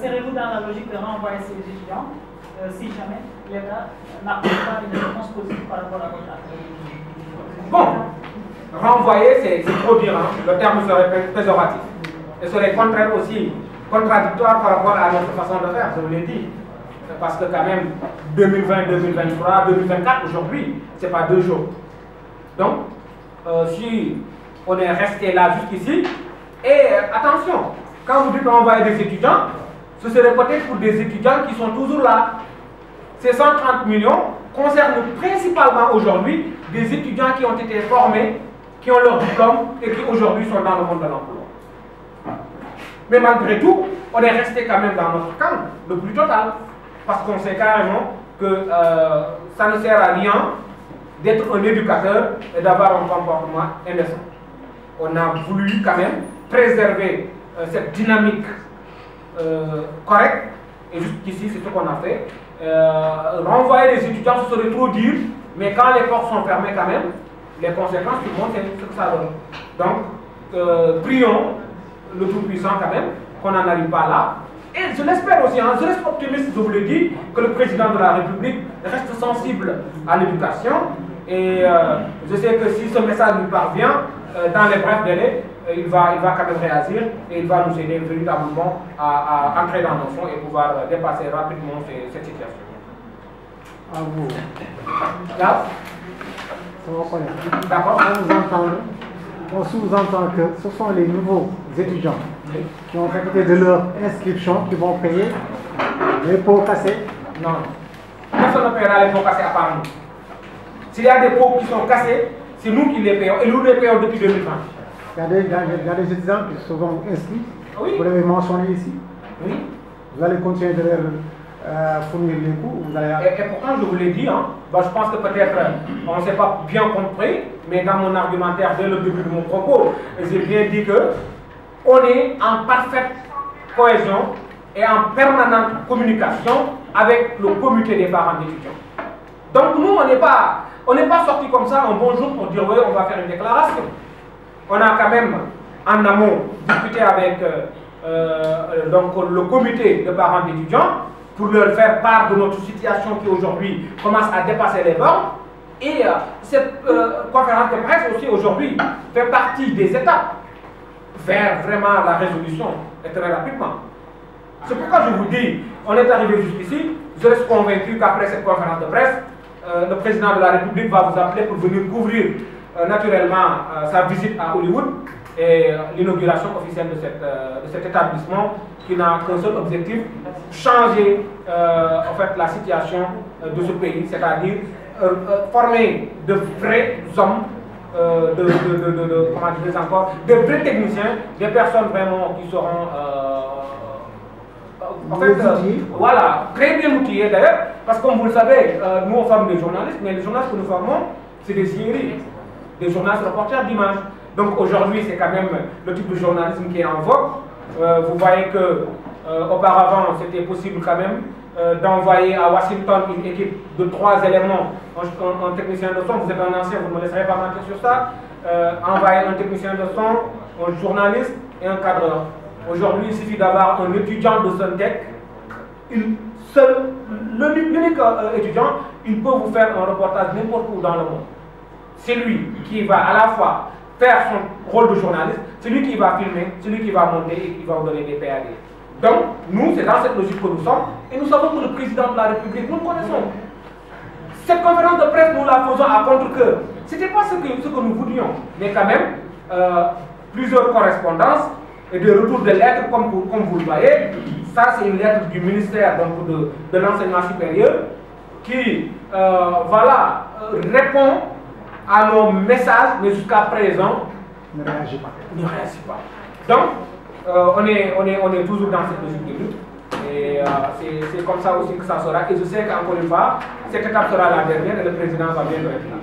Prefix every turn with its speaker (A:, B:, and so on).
A: Serez-vous dans la logique de renvoyer ces étudiants si jamais l'État n'apporte pas une réponse positive par rapport à votre acte?
B: Bon, renvoyer, c'est trop dire, hein. Le terme serait péjoratif. Et serait contraire aussi, contradictoire par rapport à notre façon de faire, je vous l'ai dit. Parce que quand même, 2020, 2023, 2024, aujourd'hui, ce n'est pas 2 jours. Donc, si on est resté là jusqu'ici, et attention, quand vous dites envoyer des étudiants, ce serait peut-être pour des étudiants qui sont toujours là. Ces 130 millions concernent principalement aujourd'hui des étudiants qui ont été formés, qui ont leur diplôme et qui aujourd'hui sont dans le monde de l'emploi. Mais malgré tout, on est resté quand même dans notre camp le plus total. Parce qu'on sait carrément que ça ne sert à rien d'être un éducateur et d'avoir un comportement indécent. On a voulu quand même préserver cette dynamique correcte. Et jusqu'ici, c'est ce qu'on a fait. Renvoyer les étudiants, ce serait trop dur. Mais quand les portes sont fermées quand même, les conséquences, tout le monde sait ce que ça donne. Donc, prions le Tout-Puissant quand même, qu'on n'en arrive pas là. Et je l'espère aussi, hein, je reste optimiste, je vous le dis, que le président de la République reste sensible à l'éducation. Et je sais que si ce message lui parvient, dans les brefs délais, il va quand même réagir et il va nous aider véritablement à entrer dans nos fonds et pouvoir dépasser rapidement cette situation.
C: À vous.
B: Là? D'accord.
C: On sous-entend que ce sont les nouveaux étudiants qui ont fait de leur inscription qui vont payer les pots cassés.
B: Non. Personne ne paiera les pots cassés à part nous. S'il y a des pots qui sont cassés, c'est nous qui les payons et nous les payons depuis 2020.
C: Il y a des étudiants qui se sont inscrits.
B: Oui.
C: Vous l'avez mentionné ici.
B: Oui.
C: Vous allez continuer de leur fournir les coûts. Vous allez...
B: et pourtant, je vous l'ai dit, hein, je pense que peut-être on ne s'est pas bien compris, mais dans mon argumentaire dès le début de mon propos, j'ai bien dit que on est en parfaite cohésion et en permanente communication avec le comité des parents d'étudiants. Donc nous, on n'est pas sorti comme ça un bon jour pour dire oui, on va faire une déclaration. On a quand même en amont discuté avec donc, le comité de parents d'étudiants pour leur faire part de notre situation qui aujourd'hui commence à dépasser les bornes. Et cette conférence de presse aussi aujourd'hui fait partie des étapes vers vraiment la résolution et très rapidement. C'est pourquoi je vous dis, on est arrivé jusqu'ici, je reste convaincu qu'après cette conférence de presse, le président de la République va vous appeler pour venir couvrir naturellement sa visite à Hollywood et l'inauguration officielle de cet établissement qui n'a qu'un seul objectif, changer en fait, la situation de ce pays, c'est-à-dire former de vrais hommes, comment dire encore, de vrais techniciens, des personnes vraiment qui seront en fait, voilà, très bien outillés d'ailleurs, parce que comme vous le savez, nous on forme des journalistes, mais les journalistes que nous formons, c'est des séries, des journalistes reporters d'images. Donc aujourd'hui, c'est quand même le type de journalisme qui est en vogue. Vous voyez que auparavant, c'était possible quand même d'envoyer à Washington une équipe de 3 éléments, un technicien de son, vous êtes un ancien, vous ne me laisserez pas mentir sur ça, envoyer un technicien de son, un journaliste et un cadreur. Aujourd'hui, il suffit d'avoir un étudiant de Suntech, l'unique étudiant, il peut vous faire un reportage n'importe où dans le monde. C'est lui qui va à la fois faire son rôle de journaliste, c'est lui qui va filmer, c'est lui qui va monter et qui va vous donner des PAD. Donc, nous, c'est dans cette logique que nous sommes, et nous savons que le président de la République, nous le connaissons. Cette conférence de presse, nous la faisons à contre-cœur. Ce n'était pas ce que nous voulions, mais quand même, plusieurs correspondances et des retours de lettres, comme vous le voyez. Ça, c'est une lettre du ministère donc, de l'enseignement supérieur qui, voilà, répond à nos messages, mais jusqu'à présent,
C: ne réagit pas.
B: Ne réagit pas. Donc, on est toujours dans cette logique de lutte. Et c'est comme ça aussi que ça sera. Et je sais qu'encore une fois, cette étape sera la dernière et le président va bientôt être là.